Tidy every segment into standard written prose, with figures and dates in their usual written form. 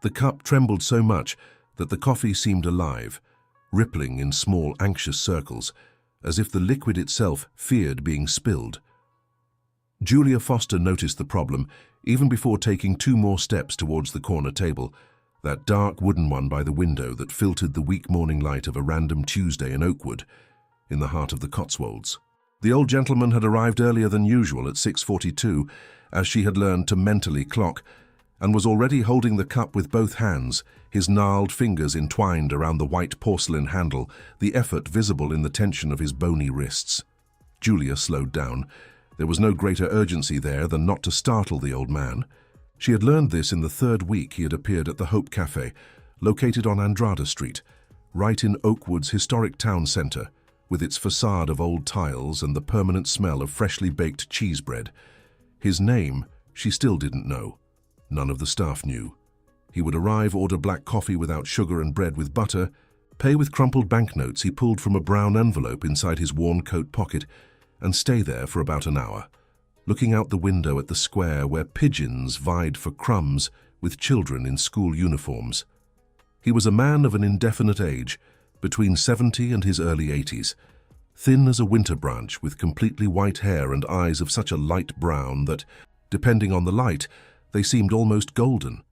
The cup trembled so much that the coffee seemed alive, rippling in small, anxious circles, as if the liquid itself feared being spilled. Julia Foster noticed the problem even before taking 2 more steps towards the corner table, that dark wooden one by the window that filtered the weak morning light of a random Tuesday in Oakwood, in the heart of the Cotswolds. The old gentleman had arrived earlier than usual at 6:42, as she had learned to mentally clock, and was already holding the cup with both hands, his gnarled fingers entwined around the white porcelain handle, the effort visible in the tension of his bony wrists. Julia slowed down. There was no greater urgency there than not to startle the old man. She had learned this in the 3rd week he had appeared at the Hope Cafe, located on Andrade Street, right in Oakwood's historic town center, with its facade of old tiles and the permanent smell of freshly baked cheese bread. His name she still didn't know. None of the staff knew. He would arrive, order black coffee without sugar and bread with butter, pay with crumpled banknotes he pulled from a brown envelope inside his worn coat pocket, and stay there for about an hour, looking out the window at the square where pigeons vied for crumbs with children in school uniforms. He was a man of an indefinite age, between 70 and his early 80s, thin as a winter branch with completely white hair and eyes of such a light brown that, depending on the light, they seemed almost golden.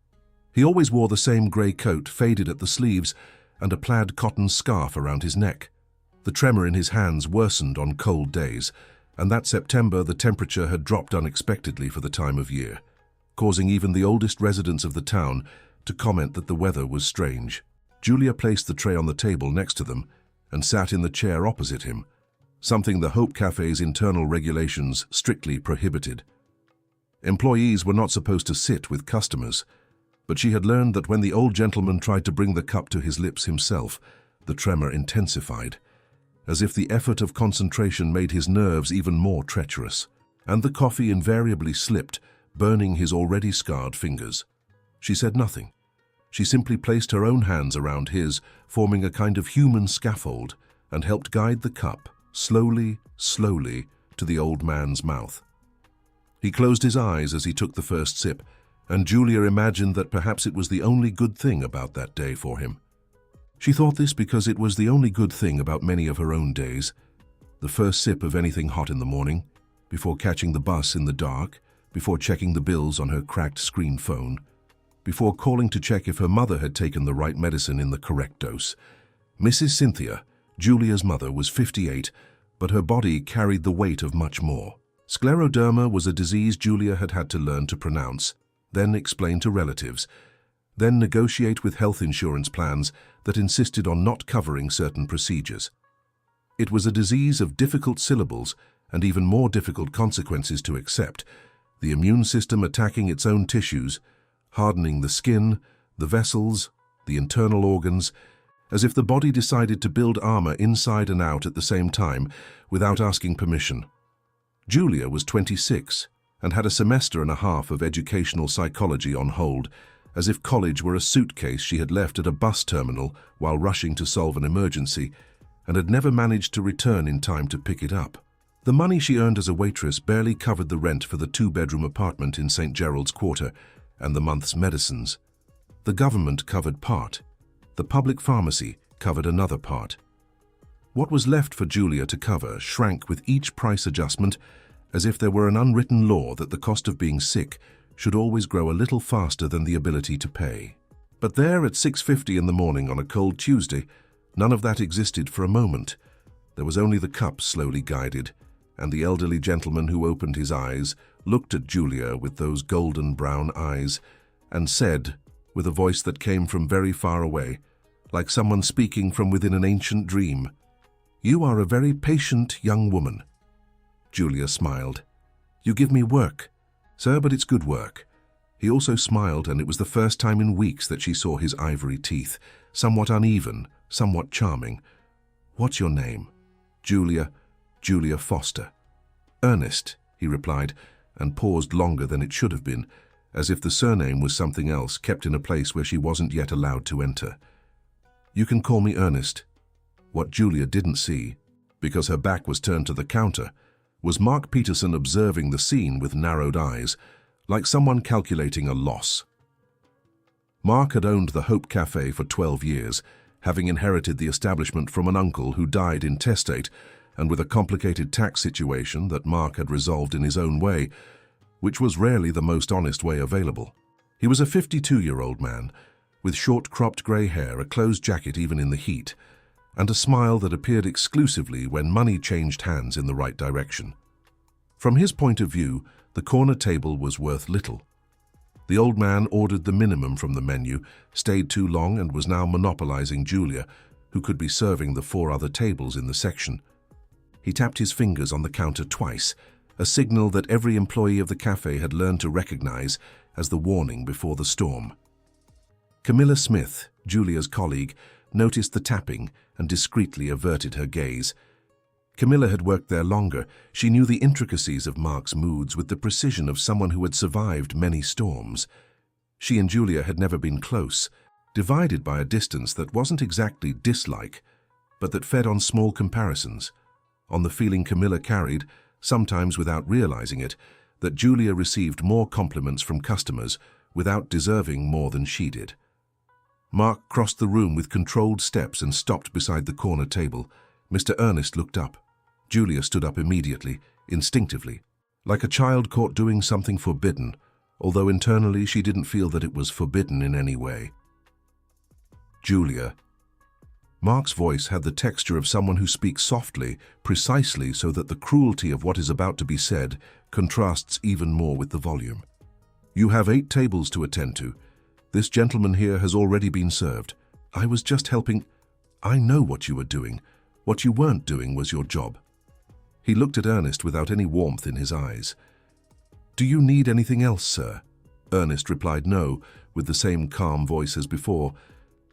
He always wore the same grey coat, faded at the sleeves, and a plaid cotton scarf around his neck. The tremor in his hands worsened on cold days, and that September the temperature had dropped unexpectedly for the time of year, causing even the oldest residents of the town to comment that the weather was strange. Julia placed the tray on the table next to them and sat in the chair opposite him, something the Hope Cafe's internal regulations strictly prohibited. Employees were not supposed to sit with customers, but she had learned that when the old gentleman tried to bring the cup to his lips himself, the tremor intensified, as if the effort of concentration made his nerves even more treacherous, and the coffee invariably slipped, burning his already scarred fingers. She said nothing. She simply placed her own hands around his, forming a kind of human scaffold, and helped guide the cup, slowly, slowly, to the old man's mouth. He closed his eyes as he took the first sip, and Julia imagined that perhaps it was the only good thing about that day for him. She thought this because it was the only good thing about many of her own days. The first sip of anything hot in the morning, before catching the bus in the dark, before checking the bills on her cracked screen phone, before calling to check if her mother had taken the right medicine in the correct dose. Mrs. Cynthia, Julia's mother, was 58, but her body carried the weight of much more. Scleroderma was a disease Julia had had to learn to pronounce, then explain to relatives, then negotiate with health insurance plans that insisted on not covering certain procedures. It was a disease of difficult syllables and even more difficult consequences to accept, the immune system attacking its own tissues, hardening the skin, the vessels, the internal organs, as if the body decided to build armor inside and out at the same time without asking permission. Julia was 26 and had a semester and a half of educational psychology on hold, as if college were a suitcase she had left at a bus terminal while rushing to solve an emergency, and had never managed to return in time to pick it up. The money she earned as a waitress barely covered the rent for the 2-bedroom apartment in St. Gerald's Quarter and the month's medicines. The government covered part. The public pharmacy covered another part. What was left for Julia to cover shrank with each price adjustment, as if there were an unwritten law that the cost of being sick should always grow a little faster than the ability to pay. But there at 6:50 in the morning on a cold Tuesday, none of that existed for a moment. There was only the cup slowly guided, and the elderly gentleman who opened his eyes looked at Julia with those golden brown eyes and said, with a voice that came from very far away, like someone speaking from within an ancient dream, "You are a very patient young woman." Julia smiled. "You give me work, sir, but it's good work." He also smiled, and it was the first time in weeks that she saw his ivory teeth, somewhat uneven, somewhat charming. "What's your name?" "Julia Foster." "Ernest," he replied, and paused longer than it should have been, as if the surname was something else kept in a place where she wasn't yet allowed to enter. "You can call me Ernest." What Julia didn't see, because her back was turned to the counter, was Mark Peterson observing the scene with narrowed eyes, like someone calculating a loss. Mark had owned the Hope Cafe for 12 years, having inherited the establishment from an uncle who died intestate, and with a complicated tax situation that Mark had resolved in his own way, which was rarely the most honest way available. He was a 52-year-old man, with short cropped grey hair, a closed jacket even in the heat, and a smile that appeared exclusively when money changed hands in the right direction. From his point of view, the corner table was worth little. The old man ordered the minimum from the menu, stayed too long, and was now monopolizing Julia, who could be serving the 4 other tables in the section. He tapped his fingers on the counter twice, a signal that every employee of the cafe had learned to recognize as the warning before the storm. Camilla Smith, Julia's colleague, noticed the tapping and discreetly averted her gaze. Camilla had worked there longer. She knew the intricacies of Mark's moods with the precision of someone who had survived many storms. She and Julia had never been close, divided by a distance that wasn't exactly dislike, but that fed on small comparisons, on the feeling Camilla carried, sometimes without realizing it, that Julia received more compliments from customers without deserving more than she did. Mark crossed the room with controlled steps and stopped beside the corner table. Mr. Ernest looked up. Julia stood up immediately, instinctively, like a child caught doing something forbidden, although internally she didn't feel that it was forbidden in any way. Julia. Mark's voice had the texture of someone who speaks softly, precisely so that the cruelty of what is about to be said contrasts even more with the volume. You have 8 tables to attend to. This gentleman here has already been served. I was just helping. I know what you were doing. What you weren't doing was your job. He looked at Ernest without any warmth in his eyes. Do you need anything else, sir? Ernest replied no, with the same calm voice as before,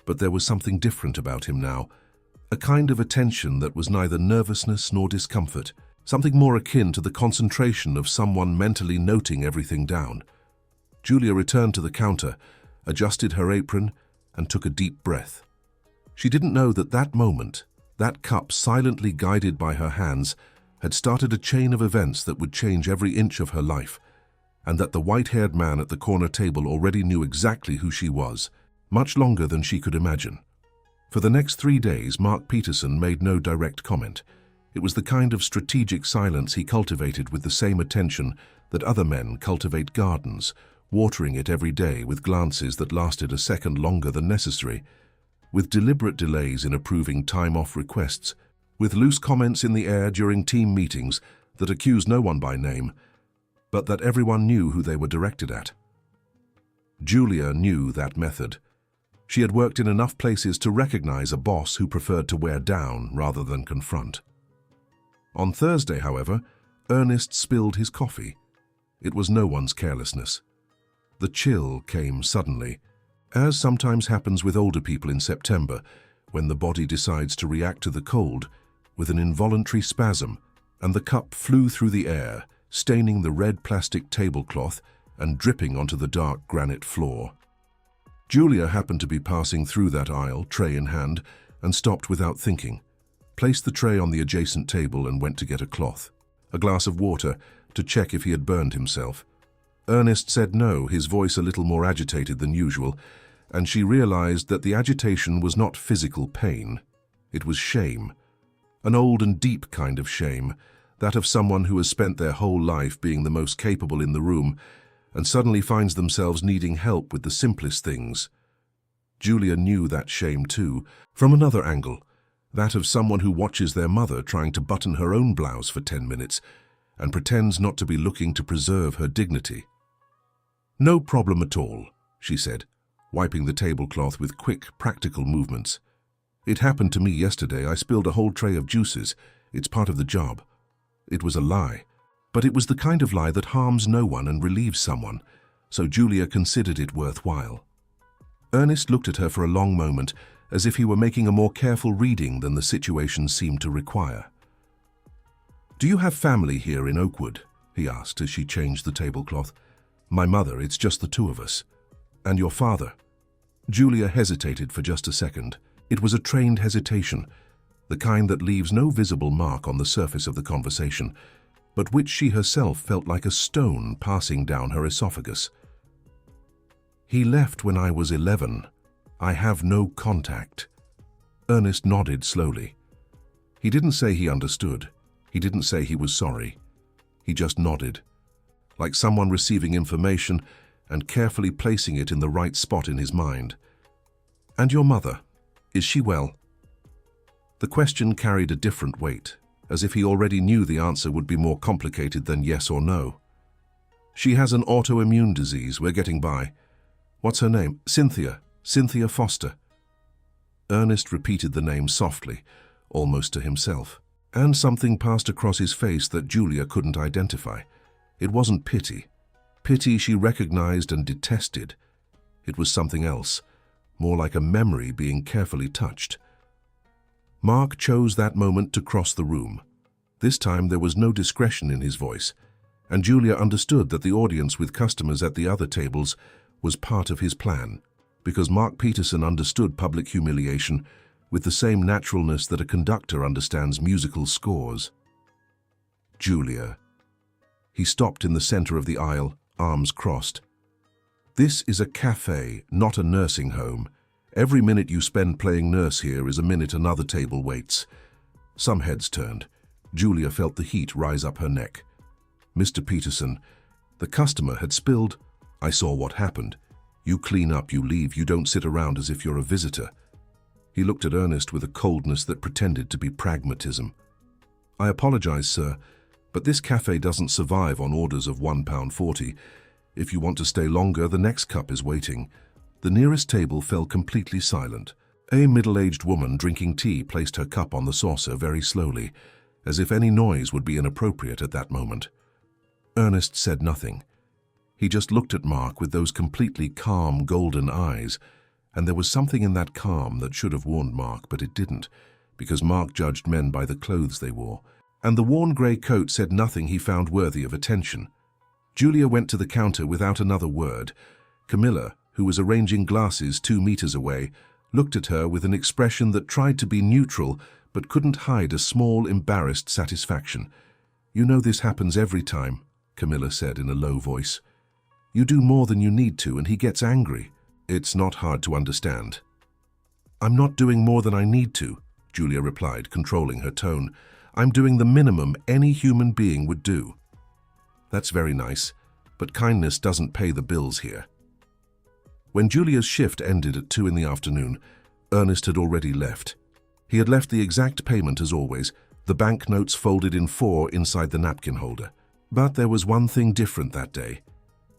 but there was something different about him now, a kind of attention that was neither nervousness nor discomfort, something more akin to the concentration of someone mentally noting everything down. Julia returned to the counter, adjusted her apron, and took a deep breath. She didn't know that that moment, that cup silently guided by her hands, had started a chain of events that would change every inch of her life, and that the white-haired man at the corner table already knew exactly who she was, much longer than she could imagine. For the next 3 days, Mark Peterson made no direct comment. It was the kind of strategic silence he cultivated with the same attention that other men cultivate gardens, watering it every day with glances that lasted a second longer than necessary, with deliberate delays in approving time-off requests, with loose comments in the air during team meetings that accused no one by name, but that everyone knew who they were directed at. Julia knew that method. She had worked in enough places to recognize a boss who preferred to wear down rather than confront. On Thursday, however, Ernest spilled his coffee. It was no one's carelessness. The chill came suddenly, as sometimes happens with older people in September, when the body decides to react to the cold with an involuntary spasm, and the cup flew through the air, staining the red plastic tablecloth and dripping onto the dark granite floor. Julia happened to be passing through that aisle, tray in hand, and stopped without thinking, placed the tray on the adjacent table and went to get a cloth, a glass of water, to check if he had burned himself. Ernest said no, his voice a little more agitated than usual, and she realized that the agitation was not physical pain. It was shame. An old and deep kind of shame, that of someone who has spent their whole life being the most capable in the room and suddenly finds themselves needing help with the simplest things. Julia knew that shame too, from another angle, that of someone who watches their mother trying to button her own blouse for 10 minutes and pretends not to be looking to preserve her dignity. No problem at all, she said, wiping the tablecloth with quick, practical movements. It happened to me yesterday. I spilled a whole tray of juices. It's part of the job. It was a lie, but it was the kind of lie that harms no one and relieves someone, so Julia considered it worthwhile. Ernest looked at her for a long moment, as if he were making a more careful reading than the situation seemed to require. "Do you have family here in Oakwood?" he asked as she changed the tablecloth. "My mother, it's just the 2 of us. And your father?" Julia hesitated for just a second. It was a trained hesitation, the kind that leaves no visible mark on the surface of the conversation, but which she herself felt like a stone passing down her esophagus. He left when I was 11. I have no contact. Ernest nodded slowly. He didn't say he understood. He didn't say he was sorry. He just nodded, like someone receiving information and carefully placing it in the right spot in his mind. "And your mother, is she well?" The question carried a different weight, as if he already knew the answer would be more complicated than yes or no. "She has an autoimmune disease. We're getting by." "What's her name?" "Cynthia. Cynthia Foster." Ernest repeated the name softly, almost to himself, and something passed across his face that Julia couldn't identify. It wasn't pity. Pity she recognized and detested. It was something else, more like a memory being carefully touched. Mark chose that moment to cross the room. This time there was no discretion in his voice, and Julia understood that the audience with customers at the other tables was part of his plan, because Mark Peterson understood public humiliation with the same naturalness that a conductor understands musical scores. "Julia." He stopped in the center of the aisle, arms crossed. "This is a cafe, not a nursing home. Every minute you spend playing nurse here is a minute another table waits." Some heads turned. Julia felt the heat rise up her neck. "Mr. Peterson, the customer had spilled." "I saw what happened. You clean up, you leave, you don't sit around as if you're a visitor." He looked at Ernest with a coldness that pretended to be pragmatism. "I apologize, sir, but this cafe doesn't survive on orders of £1.40. If you want to stay longer, the next cup is waiting." The nearest table fell completely silent. A middle-aged woman drinking tea placed her cup on the saucer very slowly, as if any noise would be inappropriate at that moment. Ernest said nothing. He just looked at Mark with those completely calm, golden eyes, and there was something in that calm that should have warned Mark, but it didn't, because Mark judged men by the clothes they wore, and the worn grey coat said nothing he found worthy of attention. Julia went to the counter without another word. Camilla, who was arranging glasses 2 meters away, looked at her with an expression that tried to be neutral but couldn't hide a small, embarrassed satisfaction. "You know this happens every time," Camilla said in a low voice. "You do more than you need to and he gets angry. It's not hard to understand." "I'm not doing more than I need to," Julia replied, controlling her tone. "I'm doing the minimum any human being would do." "That's very nice, but kindness doesn't pay the bills here." When Julia's shift ended at 2 in the afternoon, Ernest had already left. He had left the exact payment as always, the banknotes folded in 4 inside the napkin holder. But there was one thing different that day.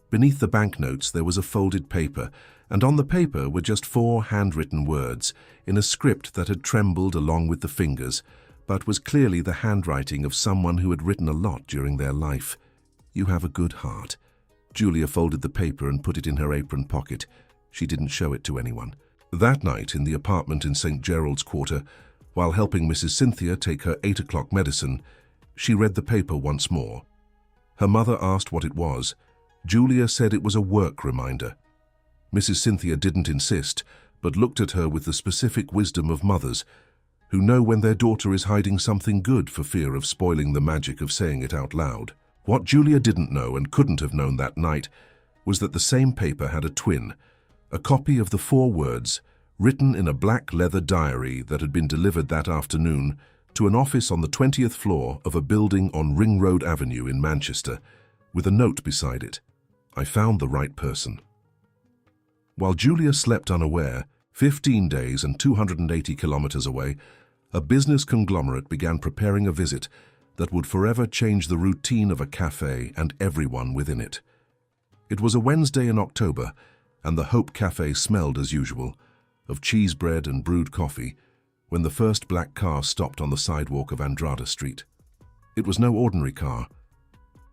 Beneath the banknotes there was a folded paper, and on the paper were just 4 handwritten words, in a script that had trembled along with the fingers, but was clearly the handwriting of someone who had written a lot during their life. "You have a good heart." Julia folded the paper and put it in her apron pocket. She didn't show it to anyone. That night, in the apartment in St. Gerald's Quarter, while helping Mrs. Cynthia take her 8 o'clock medicine, she read the paper once more. Her mother asked what it was. Julia said it was a work reminder. Mrs. Cynthia didn't insist, but looked at her with the specific wisdom of mothers, who know when their daughter is hiding something good for fear of spoiling the magic of saying it out loud. What Julia didn't know and couldn't have known that night was that the same paper had a twin, a copy of the 4 words, written in a black leather diary that had been delivered that afternoon to an office on the 20th floor of a building on Ring Road Avenue in Manchester, with a note beside it: "I found the right person." While Julia slept unaware, 15 days and 280 kilometers away, a business conglomerate began preparing a visit that would forever change the routine of a cafe and everyone within it. It was a Wednesday in October, and the Hope Cafe smelled as usual, of cheese bread and brewed coffee, when the first black car stopped on the sidewalk of Andrade Street. It was no ordinary car.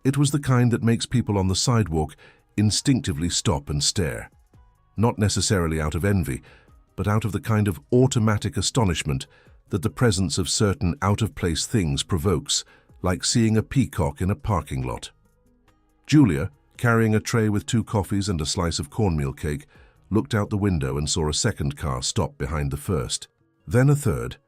It was the kind that makes people on the sidewalk instinctively stop and stare, not necessarily out of envy, but out of the kind of automatic astonishment that the presence of certain out-of-place things provokes, like seeing a peacock in a parking lot. Julia, carrying a tray with 2 coffees and a slice of cornmeal cake, looked out the window and saw a second car stop behind the first. Then a third.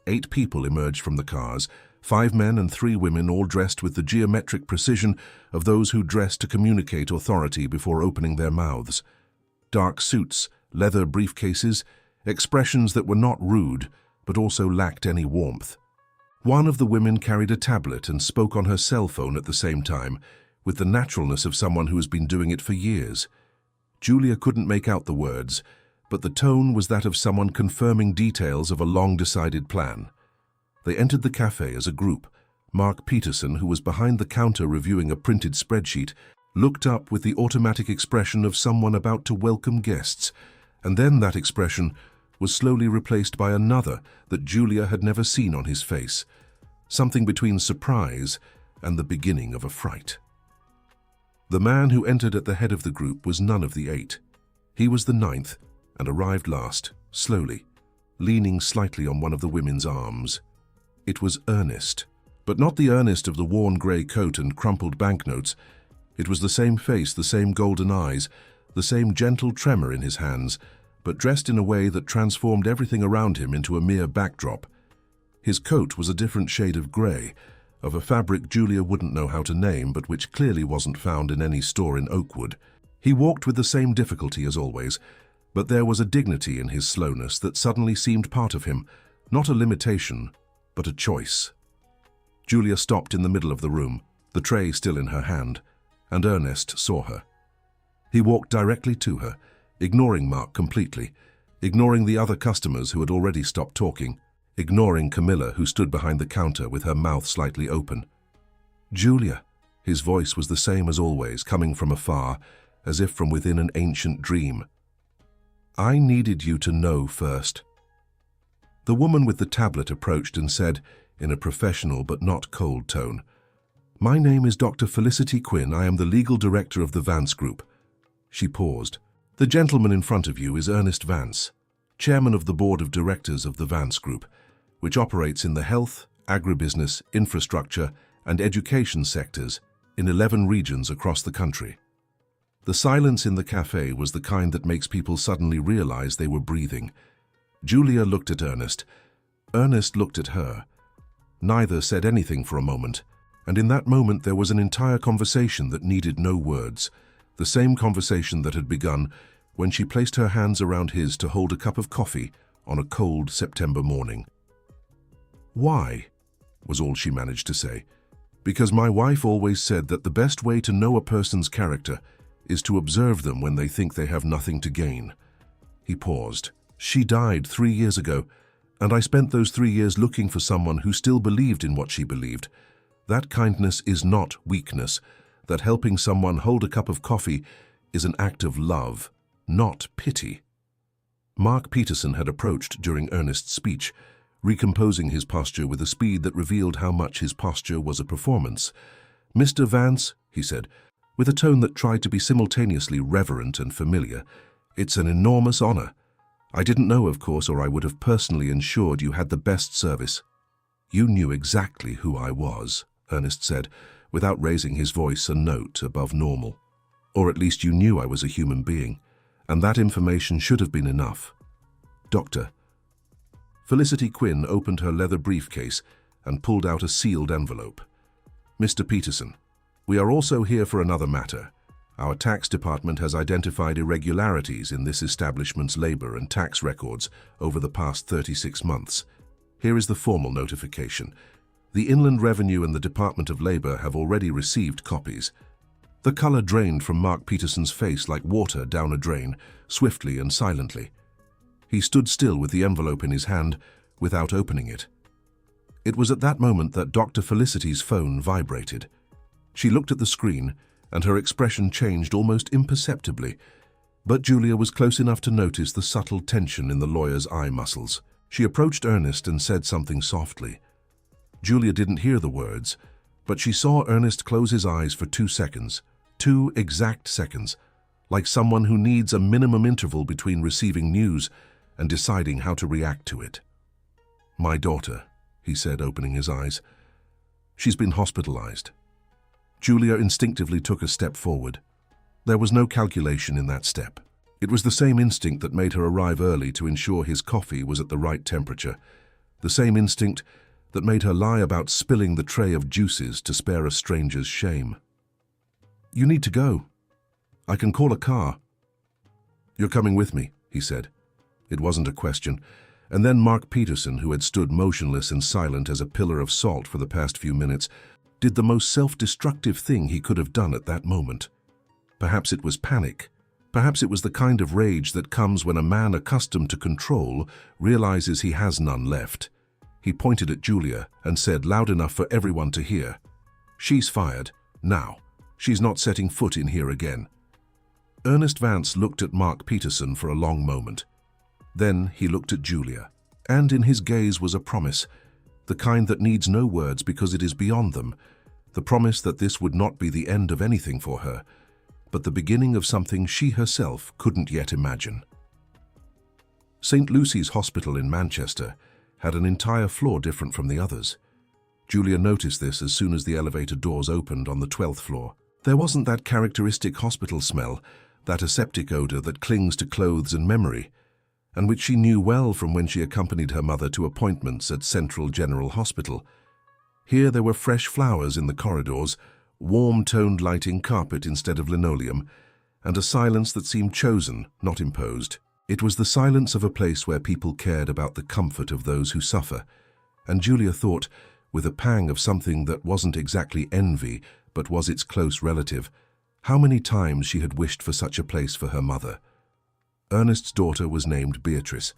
8 people emerged from the cars, 5 men and 3 women, all dressed with the geometric precision of those who dress to communicate authority before opening their mouths. dark suits, leather briefcases, expressions that were not rude, but also lacked any warmth. One of the women carried a tablet and spoke on her cell phone at the same time, with the naturalness of someone who has been doing it for years. Julia couldn't make out the words, but the tone was that of someone confirming details of a long-decided plan. They entered the cafe as a group. Mark Peterson, who was behind the counter reviewing a printed spreadsheet, looked up with the automatic expression of someone about to welcome guests, and then that expression was slowly replaced by another that Julia had never seen on his face, something between surprise and the beginning of a fright. The man who entered at the head of the group was none of the 8. He was the 9th and arrived last, slowly, leaning slightly on one of the women's arms. It was Ernest, but not the Ernest of the worn grey coat and crumpled banknotes. It was the same face, the same golden eyes, the same gentle tremor in his hands, but dressed in a way that transformed everything around him into a mere backdrop. His coat was a different shade of grey, of a fabric Julia wouldn't know how to name, but which clearly wasn't found in any store in Oakwood. He walked with the same difficulty as always, but there was a dignity in his slowness that suddenly seemed part of him, not a limitation, but a choice. Julia stopped in the middle of the room, the tray still in her hand, and Ernest saw her. He walked directly to her, ignoring Mark completely, ignoring the other customers who had already stopped talking, ignoring Camilla, who stood behind the counter with her mouth slightly open. "Julia," his voice was the same as always, coming from afar, as if from within an ancient dream. "I needed you to know first." The woman with the tablet approached and said, in a professional but not cold tone, "My name is Dr. Felicity Quinn. I am the legal director of the Vance Group." She paused. "The gentleman in front of you is Ernest Vance, chairman of the board of directors of the Vance Group, which operates in the health, agribusiness, infrastructure, and education sectors in 11 regions across the country." The silence in the cafe was the kind that makes people suddenly realize they were breathing. Julia looked at Ernest. Ernest looked at her. Neither said anything for a moment, and in that moment there was an entire conversation that needed no words, the same conversation that had begun when she placed her hands around his to hold a cup of coffee on a cold September morning. "Why?" was all she managed to say. "Because my wife always said that the best way to know a person's character is to observe them when they think they have nothing to gain." He paused. "She died 3 years ago, and I spent those 3 years looking for someone who still believed in what she believed. That kindness is not weakness. That helping someone hold a cup of coffee is an act of love, not pity." Mark Peterson had approached during Ernest's speech, recomposing his posture with a speed that revealed how much his posture was a performance. "Mr. Vance," he said, with a tone that tried to be simultaneously reverent and familiar, "it's an enormous honor. I didn't know, of course, or I would have personally ensured you had the best service." "You knew exactly who I was," Ernest said, without raising his voice a note above normal. "Or at least you knew I was a human being, and that information should have been enough. Doctor." Felicity Quinn opened her leather briefcase and pulled out a sealed envelope. "Mr. Peterson, we are also here for another matter. Our tax department has identified irregularities in this establishment's labor and tax records over the past 36 months. Here is the formal notification. The Inland Revenue and the Department of Labor have already received copies." The color drained from Mark Peterson's face like water down a drain, swiftly and silently. He stood still with the envelope in his hand, without opening it. It was at that moment that Dr. Felicity's phone vibrated. She looked at the screen, and her expression changed almost imperceptibly, but Julia was close enough to notice the subtle tension in the lawyer's eye muscles. She approached Ernest and said something softly. Julia didn't hear the words, but she saw Ernest close his eyes for 2 seconds, 2 exact seconds, like someone who needs a minimum interval between receiving news and deciding how to react to it. "My daughter," he said, opening his eyes. "She's been hospitalized." Julia instinctively took a step forward. There was no calculation in that step. It was the same instinct that made her arrive early to ensure his coffee was at the right temperature, the same instinct that made her lie about spilling the tray of juices to spare a stranger's shame. "You need to go. I can call a car." "You're coming with me," he said. It wasn't a question. And then Mark Peterson, who had stood motionless and silent as a pillar of salt for the past few minutes, did the most self-destructive thing he could have done at that moment. Perhaps it was panic. Perhaps it was the kind of rage that comes when a man accustomed to control realizes he has none left. He pointed at Julia and said loud enough for everyone to hear, "She's fired. Now. She's not setting foot in here again." Ernest Vance looked at Mark Peterson for a long moment. Then he looked at Julia, and in his gaze was a promise, the kind that needs no words because it is beyond them, the promise that this would not be the end of anything for her, but the beginning of something she herself couldn't yet imagine. St. Lucy's Hospital in Manchester had an entire floor different from the others. Julia noticed this as soon as the elevator doors opened on the 12th floor. There wasn't that characteristic hospital smell, that aseptic odor that clings to clothes and memory, and which she knew well from when she accompanied her mother to appointments at Central General Hospital. Here there were fresh flowers in the corridors, warm-toned lighting carpet instead of linoleum, and a silence that seemed chosen, not imposed. It was the silence of a place where people cared about the comfort of those who suffer, and Julia thought, with a pang of something that wasn't exactly envy, but was its close relative, how many times she had wished for such a place for her mother. Ernest's daughter was named Beatrice.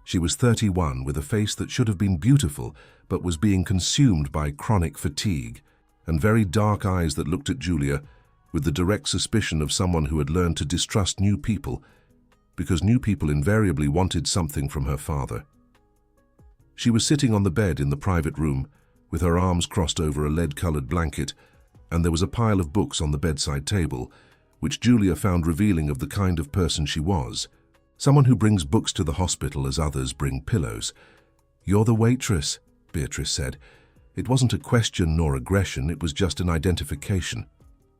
She was 31, with a face that should have been beautiful, but was being consumed by chronic fatigue, and very dark eyes that looked at Julia with the direct suspicion of someone who had learned to distrust new people, because new people invariably wanted something from her father. She was sitting on the bed in the private room, with her arms crossed over a lead-colored blanket, and there was a pile of books on the bedside table, which Julia found revealing of the kind of person she was, someone who brings books to the hospital as others bring pillows. "You're the waitress," Beatrice said. It wasn't a question nor aggression, it was just an identification.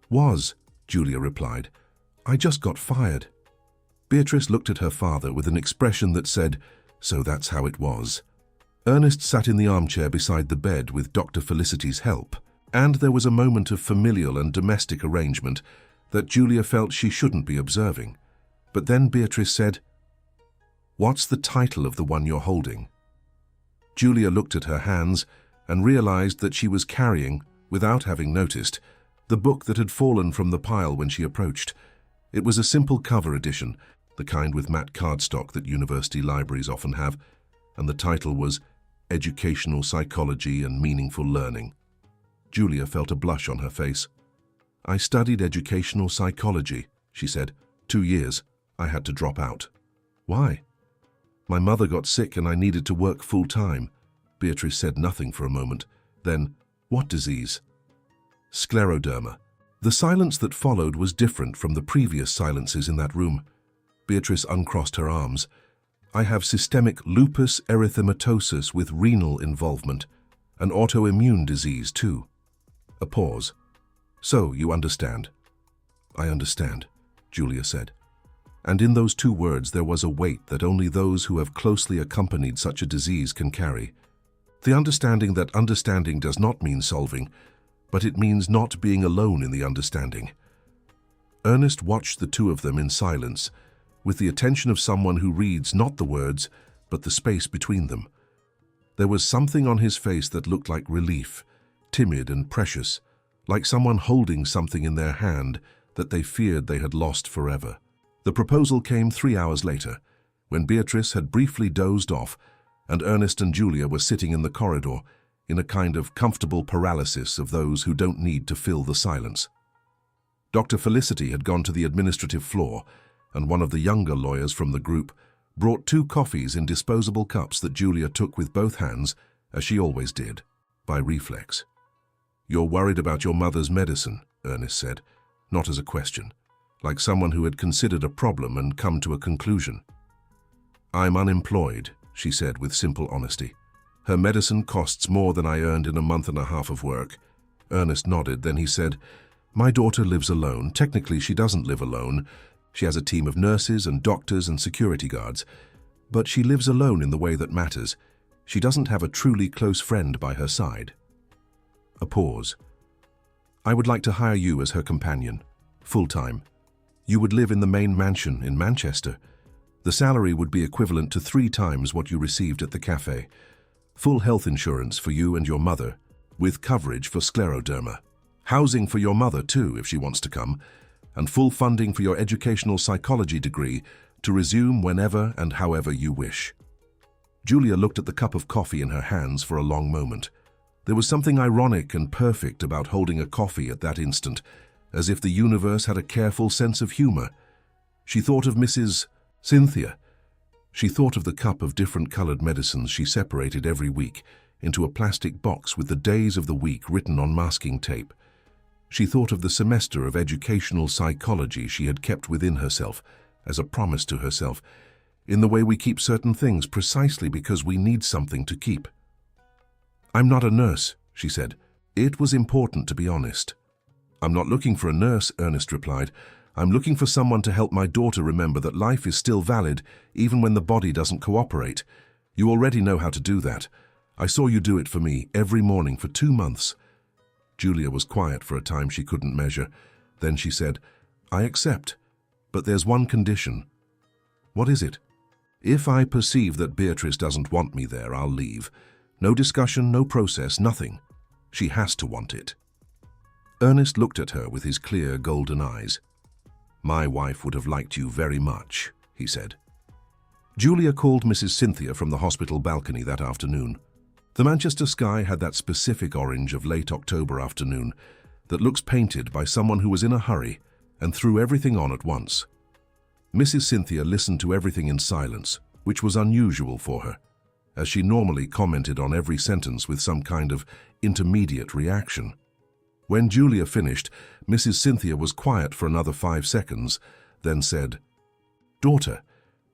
"Was," Julia replied. "I just got fired." Beatrice looked at her father with an expression that said, "So that's how it was." Ernest sat in the armchair beside the bed with Dr. Felicity's help, and there was a moment of familial and domestic arrangement that Julia felt she shouldn't be observing. But then Beatrice said, "What's the title of the one you're holding?" Julia looked at her hands and realized that she was carrying, without having noticed, the book that had fallen from the pile when she approached. It was a simple cover edition, the kind with matte cardstock that university libraries often have, and the title was Educational Psychology and Meaningful Learning. Julia felt a blush on her face. "I studied educational psychology," she said. 2 years. I had to drop out." "Why?" "My mother got sick and I needed to work full-time." Beatrice said nothing for a moment. Then, "What disease?" "Scleroderma." The silence that followed was different from the previous silences in that room. Beatrice uncrossed her arms. "I have systemic lupus erythematosus with renal involvement, an autoimmune disease too." A pause. "So, you understand?" "I understand," Julia said. And in those 2 words there was a weight that only those who have closely accompanied such a disease can carry. The understanding that understanding does not mean solving, but it means not being alone in the understanding. Ernest watched the 2 of them in silence, with the attention of someone who reads not the words, but the space between them. There was something on his face that looked like relief, timid and precious, like someone holding something in their hand that they feared they had lost forever. The proposal came 3 hours later, when Beatrice had briefly dozed off, and Ernest and Julia were sitting in the corridor, in a kind of comfortable paralysis of those who don't need to fill the silence. Dr. Felicity had gone to the administrative floor, and one of the younger lawyers from the group brought 2 coffees in disposable cups that Julia took with both hands, as she always did, by reflex. "You're worried about your mother's medicine," Ernest said, not as a question, like someone who had considered a problem and come to a conclusion. "I'm unemployed," she said with simple honesty. "Her medicine costs more than I earned in a month and a half of work." Ernest nodded, then he said, "My daughter lives alone. Technically, she doesn't live alone. She has a team of nurses and doctors and security guards. But she lives alone in the way that matters. She doesn't have a truly close friend by her side." A pause. "I would like to hire you as her companion, full-time. You would live in the main mansion in Manchester. The salary would be equivalent to 3 times what you received at the cafe. Full health insurance for you and your mother, with coverage for scleroderma. Housing for your mother too, if she wants to come, and full funding for your educational psychology degree to resume whenever and however you wish. Julia looked at the cup of coffee in her hands for a long moment. There was something ironic and perfect about holding a coffee at that instant, as if the universe had a careful sense of humor. She thought of Mrs. Cynthia. She thought of the cup of different colored medicines she separated every week into a plastic box with the days of the week written on masking tape. She thought of the semester of educational psychology she had kept within herself as a promise to herself, in the way we keep certain things precisely because we need something to keep. "I'm not a nurse," she said. "It was important to be honest." "I'm not looking for a nurse," Ernest replied. "I'm looking for someone to help my daughter remember that life is still valid even when the body doesn't cooperate. You already know how to do that. I saw you do it for me every morning for 2 months." Julia was quiet for a time she couldn't measure. Then she said, "I accept, but there's one condition." "What is it?" "If I perceive that Beatrice doesn't want me there, I'll leave. No discussion, no process, nothing. She has to want it." Ernest looked at her with his clear golden eyes. "My wife would have liked you very much," he said. Julia called Mrs. Cynthia from the hospital balcony that afternoon. The Manchester sky had that specific orange of late October afternoon that looks painted by someone who was in a hurry and threw everything on at once. Mrs. Cynthia listened to everything in silence, which was unusual for her, as she normally commented on every sentence with some kind of intermediate reaction. When Julia finished, Mrs. Cynthia was quiet for another 5 seconds, then said, "Daughter,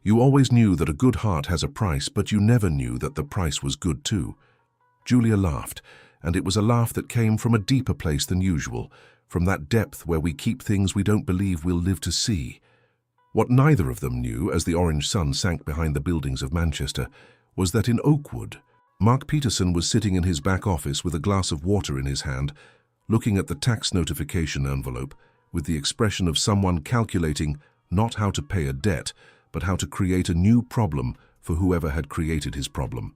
you always knew that a good heart has a price, but you never knew that the price was good too." Julia laughed, and it was a laugh that came from a deeper place than usual, from that depth where we keep things we don't believe we'll live to see. What neither of them knew, as the orange sun sank behind the buildings of Manchester, was that in Oakwood, Mark Peterson was sitting in his back office with a glass of water in his hand, looking at the tax notification envelope with the expression of someone calculating not how to pay a debt, but how to create a new problem for whoever had created his problem.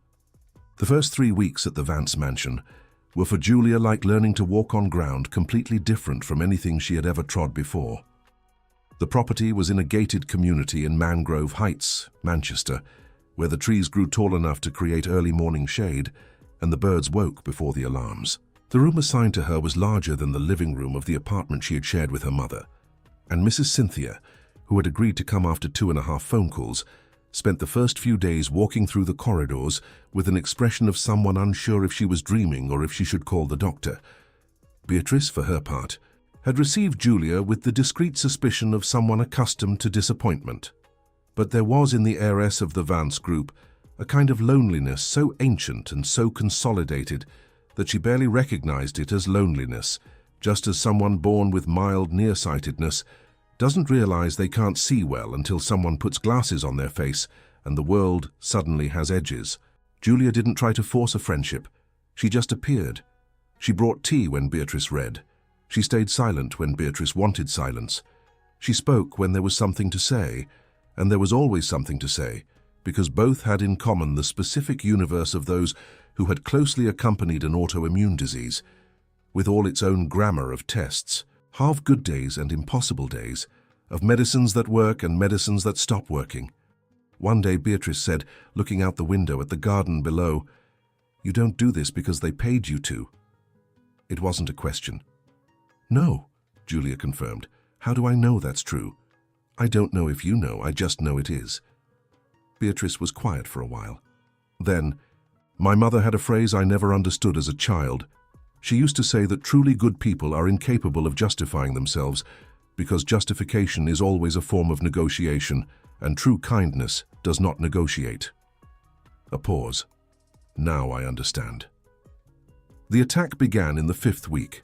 The first 3 weeks at the Vance mansion were for Julia like learning to walk on ground completely different from anything she had ever trod before. The property was in a gated community in Mangrove Heights, Manchester, where the trees grew tall enough to create early morning shade and the birds woke before the alarms. The room assigned to her was larger than the living room of the apartment she had shared with her mother, and Mrs. Cynthia, who had agreed to come after 2.5 phone calls, spent the first few days walking through the corridors with an expression of someone unsure if she was dreaming or if she should call the doctor. Beatrice, for her part, had received Julia with the discreet suspicion of someone accustomed to disappointment. But there was in the heiress of the Vance group a kind of loneliness so ancient and so consolidated that she barely recognized it as loneliness, just as someone born with mild nearsightedness doesn't realize they can't see well until someone puts glasses on their face and the world suddenly has edges. Julia didn't try to force a friendship. She just appeared. She brought tea when Beatrice read. She stayed silent when Beatrice wanted silence. She spoke when there was something to say, and there was always something to say, because both had in common the specific universe of those who had closely accompanied an autoimmune disease, with all its own grammar of tests, half good days and impossible days, of medicines that work and medicines that stop working. One day Beatrice said, looking out the window at the garden below, "You don't do this because they paid you to." It wasn't a question. "No," Julia confirmed. "How do I know that's true?" "I don't know if you know, I just know it is." Beatrice was quiet for a while. Then, "My mother had a phrase I never understood as a child. She used to say that truly good people are incapable of justifying themselves because justification is always a form of negotiation, and true kindness does not negotiate." A pause. "Now I understand." The attack began in the 5th week.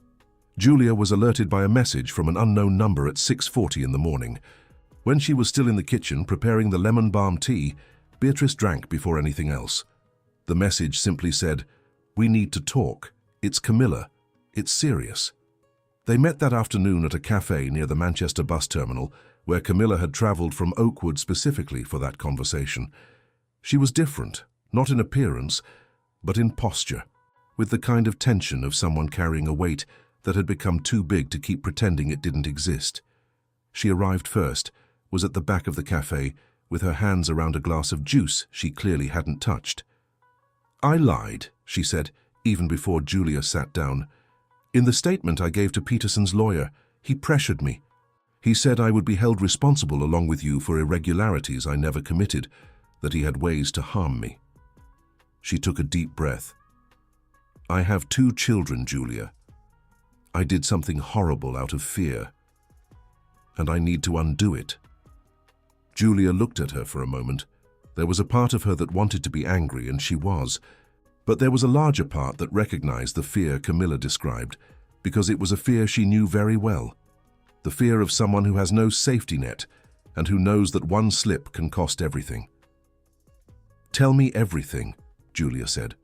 Julia was alerted by a message from an unknown number at 6:40 in the morning. When she was still in the kitchen preparing the lemon balm tea, Beatrice drank before anything else. The message simply said, "We need to talk. It's Camilla. It's serious." They met that afternoon at a cafe near the Manchester bus terminal, where Camilla had traveled from Oakwood specifically for that conversation. She was different, not in appearance, but in posture, with the kind of tension of someone carrying a weight that had become too big to keep pretending it didn't exist. She arrived first, was at the back of the cafe, with her hands around a glass of juice she clearly hadn't touched. "I lied," she said, even before Julia sat down. "In the statement I gave to Peterson's lawyer, he pressured me. He said I would be held responsible along with you for irregularities I never committed, that he had ways to harm me." She took a deep breath. "I have 2 children, Julia. I did something horrible out of fear, and I need to undo it." Julia looked at her for a moment. There was a part of her that wanted to be angry, and she was. But there was a larger part that recognized the fear Camilla described, because it was a fear she knew very well. The fear of someone who has no safety net, and who knows that one slip can cost everything. "Tell me everything," Julia said.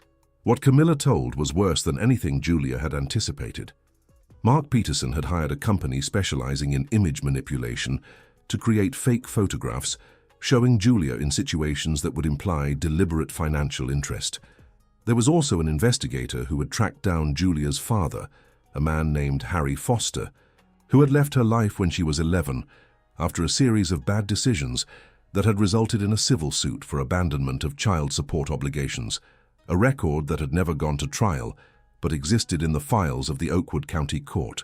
What Camilla told was worse than anything Julia had anticipated. Mark Peterson had hired a company specializing in image manipulation to create fake photographs showing Julia in situations that would imply deliberate financial interest. There was also an investigator who had tracked down Julia's father, a man named Harry Foster, who had left her life when she was 11 after a series of bad decisions that had resulted in a civil suit for abandonment of child support obligations, a record that had never gone to trial but existed in the files of the Oakwood County Court.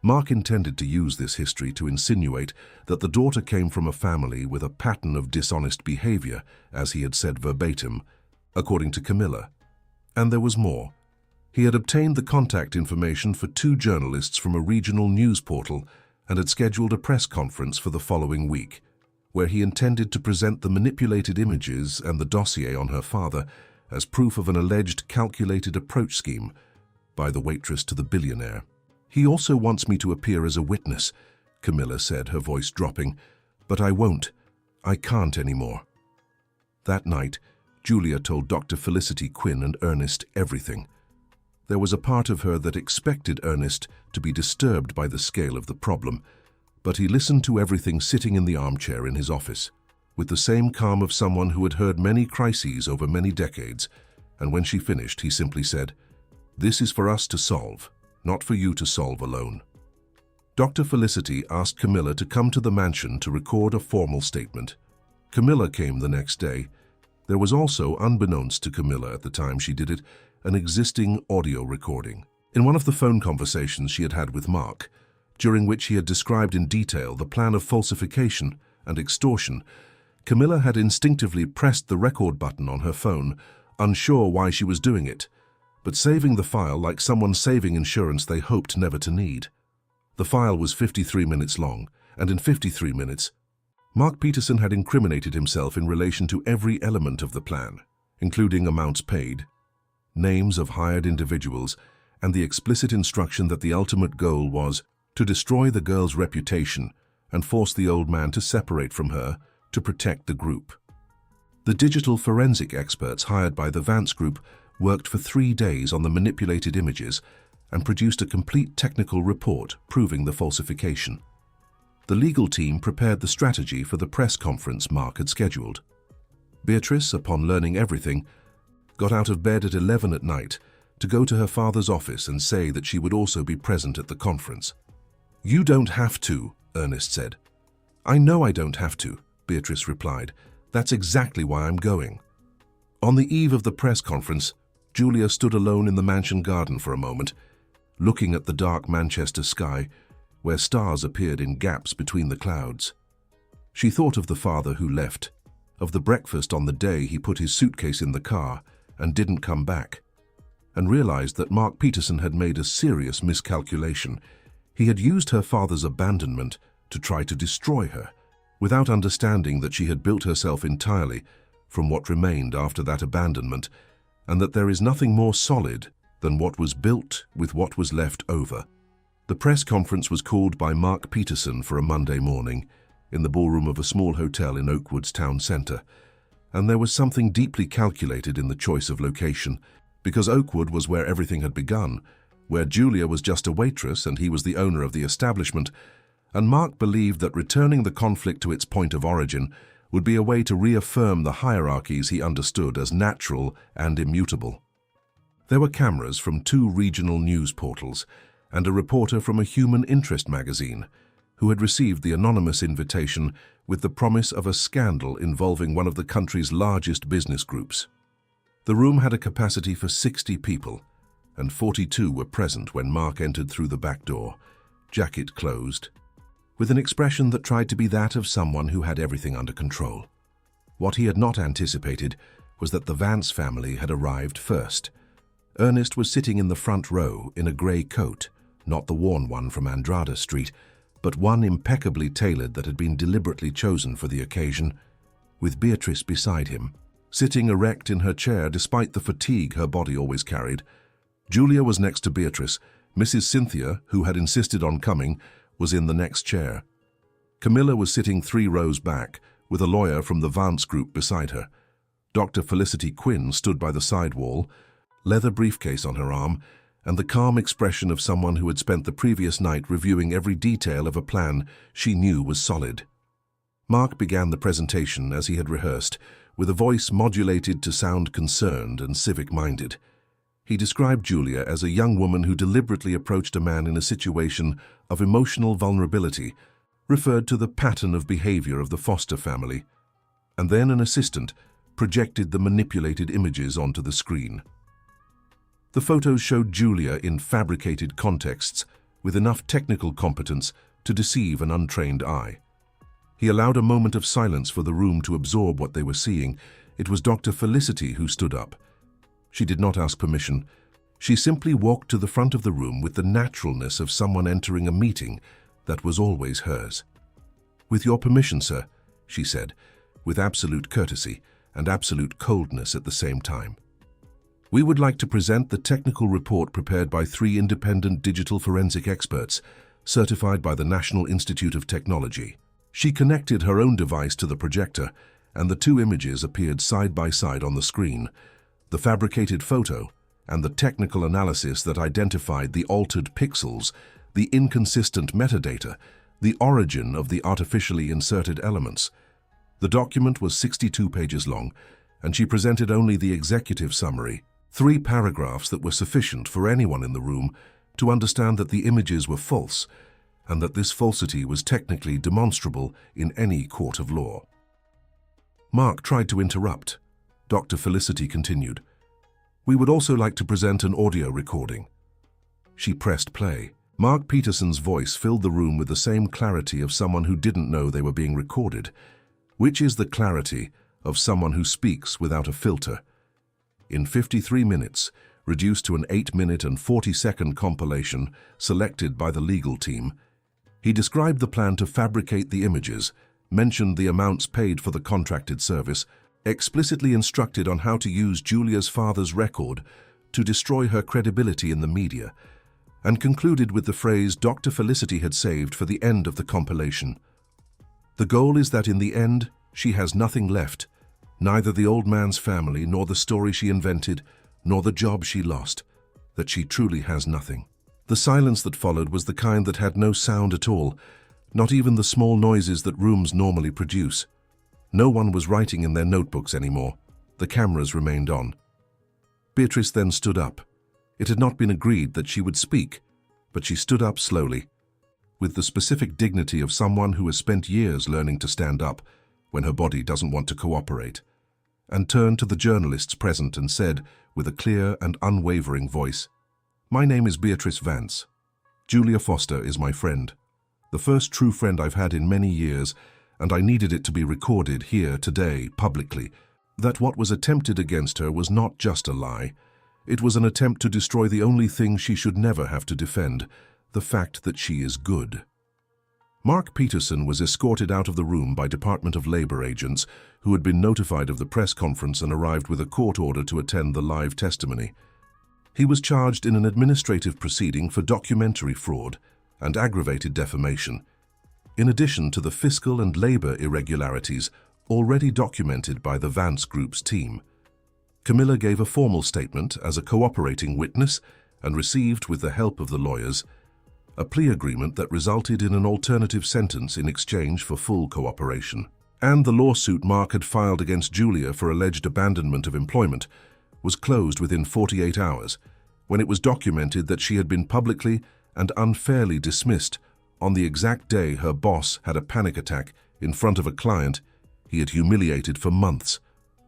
Mark intended to use this history to insinuate that the daughter came from a family with a pattern of dishonest behavior, as he had said verbatim, according to Camilla. And there was more. He had obtained the contact information for 2 journalists from a regional news portal and had scheduled a press conference for the following week, where he intended to present the manipulated images and the dossier on her father as proof of an alleged calculated approach scheme by the waitress to the billionaire. "He also wants me to appear as a witness," Camilla said, her voice dropping, "but I won't. I can't anymore." That night, Julia told Dr. Felicity Quinn and Ernest everything. There was a part of her that expected Ernest to be disturbed by the scale of the problem, but he listened to everything sitting in the armchair in his office, with the same calm of someone who had heard many crises over many decades, and when she finished, he simply said, "This is for us to solve, not for you to solve alone." Dr. Felicity asked Camilla to come to the mansion to record a formal statement. Camilla came the next day. There was also, unbeknownst to Camilla at the time she did it, an existing audio recording. In one of the phone conversations she had had with Mark, during which he had described in detail the plan of falsification and extortion, Camilla had instinctively pressed the record button on her phone, unsure why she was doing it, but saving the file like someone saving insurance they hoped never to need. The file was 53 minutes long, and in 53 minutes, Mark Peterson had incriminated himself in relation to every element of the plan, including amounts paid, names of hired individuals, and the explicit instruction that the ultimate goal was to destroy the girl's reputation and force the old man to separate from her to protect the group. The digital forensic experts hired by the Vance Group worked for 3 days on the manipulated images and produced a complete technical report proving the falsification. The legal team prepared the strategy for the press conference Mark had scheduled. Beatrice, upon learning everything, got out of bed at 11 at night to go to her father's office and say that she would also be present at the conference. "You don't have to," Ernest said. "I know I don't have to," Beatrice replied. "That's exactly why I'm going." On the eve of the press conference, Julia stood alone in the mansion garden for a moment, looking at the dark Manchester sky, where stars appeared in gaps between the clouds. She thought of the father who left, of the breakfast on the day he put his suitcase in the car and didn't come back, and realized that Mark Peterson had made a serious miscalculation. He had used her father's abandonment to try to destroy her, without understanding that she had built herself entirely from what remained after that abandonment, and that there is nothing more solid than what was built with what was left over. The press conference was called by Mark Peterson for a Monday morning in the ballroom of a small hotel in Oakwood's town center, and there was something deeply calculated in the choice of location, because Oakwood was where everything had begun, where Julia was just a waitress and he was the owner of the establishment. and Mark believed that returning the conflict to its point of origin would be a way to reaffirm the hierarchies he understood as natural and immutable. There were cameras from 2 regional news portals and a reporter from a human interest magazine who had received the anonymous invitation with the promise of a scandal involving one of the country's largest business groups. The room had a capacity for 60 people, and 42 were present when Mark entered through the back door, jacket closed, with an expression that tried to be that of someone who had everything under control. What he had not anticipated was that the Vance family had arrived first. Ernest was sitting in the front row in a grey coat, not the worn one from Andrade Street, but one impeccably tailored that had been deliberately chosen for the occasion, with Beatrice beside him. Sitting erect in her chair despite the fatigue her body always carried, Julia was next to Beatrice. Mrs. Cynthia, who had insisted on coming, was in the next chair. Camilla was sitting 3 rows back, with a lawyer from the Vance group beside her. Dr. Felicity Quinn stood by the side wall, leather briefcase on her arm, and the calm expression of someone who had spent the previous night reviewing every detail of a plan she knew was solid. Mark began the presentation as he had rehearsed, with a voice modulated to sound concerned and civic-minded. He described Julia as a young woman who deliberately approached a man in a situation of emotional vulnerability, referred to the pattern of behavior of the Foster family, and then an assistant projected the manipulated images onto the screen. The photos showed Julia in fabricated contexts with enough technical competence to deceive an untrained eye. He allowed a moment of silence for the room to absorb what they were seeing. It was Dr. Felicity who stood up. She did not ask permission. She simply walked to the front of the room with the naturalness of someone entering a meeting that was always hers. "With your permission, sir," she said, with absolute courtesy and absolute coldness at the same time. "We would like to present the technical report prepared by 3 independent digital forensic experts, certified by the National Institute of Technology." She connected her own device to the projector, and the 2 images appeared side by side on the screen: the fabricated photo and the technical analysis that identified the altered pixels, the inconsistent metadata, the origin of the artificially inserted elements. The document was 62 pages long, and she presented only the executive summary, 3 paragraphs that were sufficient for anyone in the room to understand that the images were false, and that this falsity was technically demonstrable in any court of law. Mark tried to interrupt. Dr. Felicity continued, "We would also like to present an audio recording." She pressed play. Mark Peterson's voice filled the room with the same clarity of someone who didn't know they were being recorded, which is the clarity of someone who speaks without a filter. In 53 minutes, reduced to an 8-minute and 40-second compilation selected by the legal team, he described the plan to fabricate the images, mentioned the amounts paid for the contracted service, explicitly instructed on how to use Julia's father's record to destroy her credibility in the media, and concluded with the phrase Dr. Felicity had saved for the end of the compilation. "The goal is that in the end, she has nothing left, neither the old man's family, nor the story she invented, nor the job she lost, that she truly has nothing." The silence that followed was the kind that had no sound at all, not even the small noises that rooms normally produce. No one was writing in their notebooks anymore. The cameras remained on. Beatrice then stood up. It had not been agreed that she would speak, but she stood up slowly, with the specific dignity of someone who has spent years learning to stand up when her body doesn't want to cooperate, and turned to the journalists present and said, with a clear and unwavering voice, "My name is Beatrice Vance. Julia Foster is my friend, the first true friend I've had in many years, and I needed it to be recorded here today, publicly, that what was attempted against her was not just a lie. It was an attempt to destroy the only thing she should never have to defend, the fact that she is good." Mark Peterson was escorted out of the room by Department of Labor agents who had been notified of the press conference and arrived with a court order to attend the live testimony. He was charged in an administrative proceeding for documentary fraud and aggravated defamation, in addition to the fiscal and labor irregularities already documented by the Vance Group's team. Camilla gave a formal statement as a cooperating witness and received, with the help of the lawyers, a plea agreement that resulted in an alternative sentence in exchange for full cooperation. And the lawsuit Mark had filed against Julia for alleged abandonment of employment was closed within 48 hours, when it was documented that she had been publicly and unfairly dismissed on the exact day her boss had a panic attack in front of a client he had humiliated for months.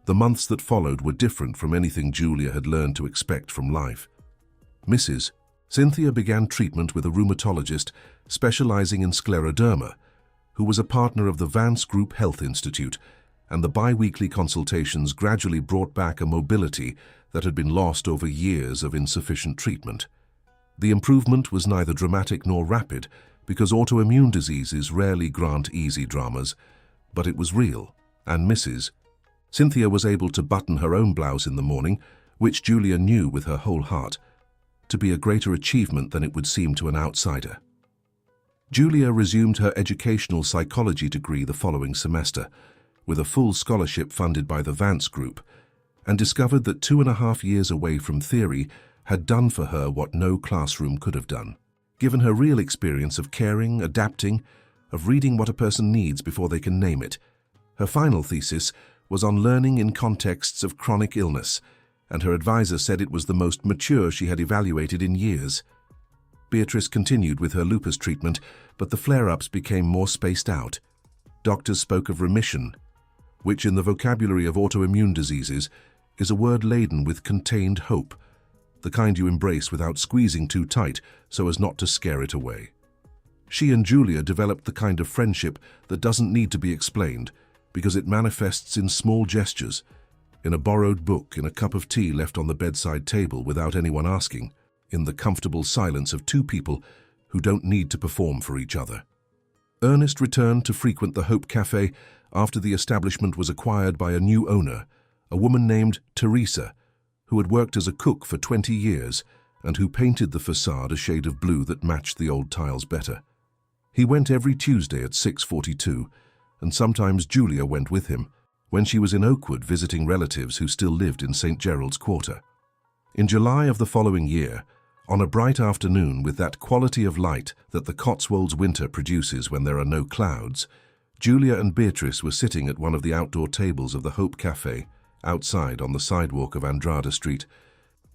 The months that followed were different from anything Julia had learned to expect from life. Mrs. Cynthia began treatment with a rheumatologist specializing in scleroderma, who was a partner of the Vance Group Health Institute, and the bi-weekly consultations gradually brought back a mobility that had been lost over years of insufficient treatment. The improvement was neither dramatic nor rapid, because autoimmune diseases rarely grant easy dramas, but it was real, and Mrs. Cynthia was able to button her own blouse in the morning, which Julia knew with her whole heart to be a greater achievement than it would seem to an outsider. Julia resumed her educational psychology degree the following semester, with a full scholarship funded by the Vance Group, and discovered that 2.5 years away from theory had done for her what no classroom could have done, given her real experience of caring, adapting, of reading what a person needs before they can name it. Her final thesis was on learning in contexts of chronic illness, and her advisor said it was the most mature she had evaluated in years. Beatrice continued with her lupus treatment, but the flare-ups became more spaced out. Doctors spoke of remission, which in the vocabulary of autoimmune diseases is a word laden with contained hope, the kind you embrace without squeezing too tight so as not to scare it away. She and Julia developed the kind of friendship that doesn't need to be explained, because it manifests in small gestures, in a borrowed book, in a cup of tea left on the bedside table without anyone asking, in the comfortable silence of two people who don't need to perform for each other. Ernest returned to frequent the Hope Cafe after the establishment was acquired by a new owner, a woman named Teresa, who had worked as a cook for 20 years and who painted the facade a shade of blue that matched the old tiles better. He went every Tuesday at 6:42, and sometimes Julia went with him, when she was in Oakwood visiting relatives who still lived in St. Gerald's Quarter. In July of the following year, on a bright afternoon with that quality of light that the Cotswolds winter produces when there are no clouds, Julia and Beatrice were sitting at one of the outdoor tables of the Hope Cafe, outside on the sidewalk of Andrada Street,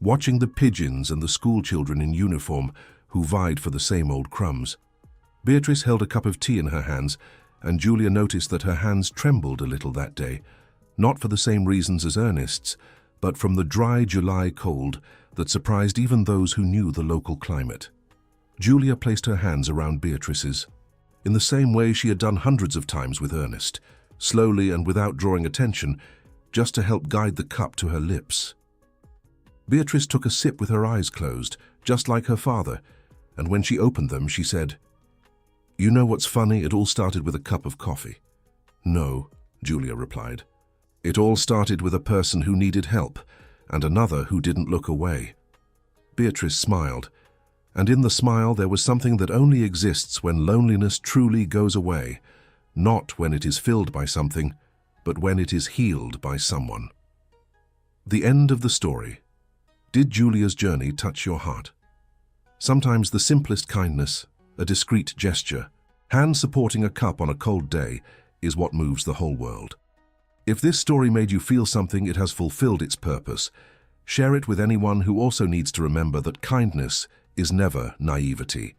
watching the pigeons and the schoolchildren in uniform who vied for the same old crumbs. Beatrice held a cup of tea in her hands, and Julia noticed that her hands trembled a little that day, not for the same reasons as Ernest's, but from the dry July cold that surprised even those who knew the local climate. Julia placed her hands around Beatrice's, in the same way she had done hundreds of times with Ernest, slowly and without drawing attention, just to help guide the cup to her lips. Beatrice took a sip with her eyes closed, just like her father, and when she opened them, she said, "You know what's funny? It all started with a cup of coffee." "No," Julia replied. "It all started with a person who needed help, and another who didn't look away." Beatrice smiled, and in the smile there was something that only exists when loneliness truly goes away, not when it is filled by something, but when it is healed by someone. The end of the story. Did Julia's journey touch your heart? Sometimes the simplest kindness, a discreet gesture, hand supporting a cup on a cold day, is what moves the whole world. If this story made you feel something, it has fulfilled its purpose. Share it with anyone who also needs to remember that kindness is never naivety.